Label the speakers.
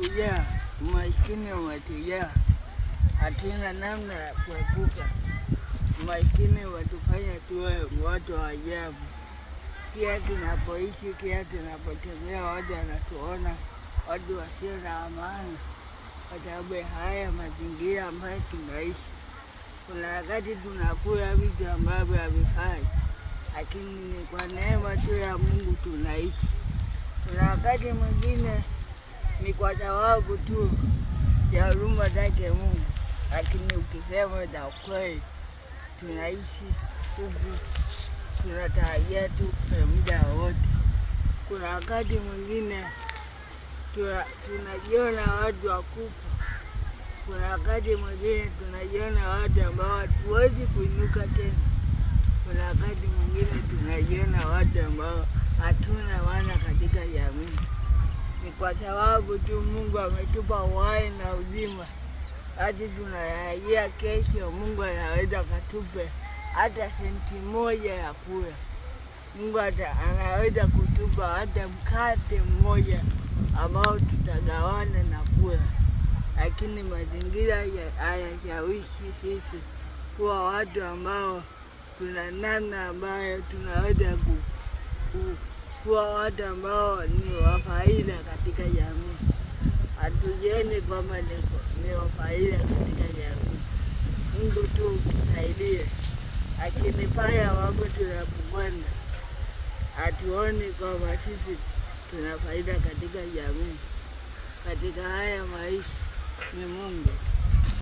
Speaker 1: umetujaa, umaskini umetujaa, hatuna namna ya kuepuka. Umaskini watufanya tuwe watu wa ajabu. Kila tunapoishi, kila tunapotembea, watu wanatuona watu wasio na amani kwa sababu haya mazingira ambayo tunaishi. Kuna wakati tunakula vitu ambavyo havifai, lakini ni kwa neema tu ya Mungu tunaishi. Kuna wakati mwingine ni kwa sababu tu ya huruma zake Mungu, lakini ukisema za ukweli, tunaishi huku tunatarajia tu kwa muda wote. Kuna wakati mwingine tunajiona watu wakufa. Kuna wakati mwingine tunajiona watu ambao hatuwezi kuinuka tena. Kuna wakati mwingine tunajiona watu ambao hatuna maana katika jamii. Ni kwa sababu tu Mungu ametupa uhai na uzima. Hadi tunayajia kesho Mungu anaweza katupe hata senti moja ya kula. Mungu anaweza kutupa hata mkate mmoja ambao tutagawana na kula. Lakini mazingira hayashawishi sisi kuwa watu ambao tuna namna ambayo tunaweza kuwa watu ambao ni wa faida katika jamii. Hatujioni kwamba ni wa faida katika jamii. Mungu tu tusaidie. Lakini pale ambapo tunapokwenda, hatuoni kwamba sisi tuna faida katika jamii. Katika haya maisha ni Mungu.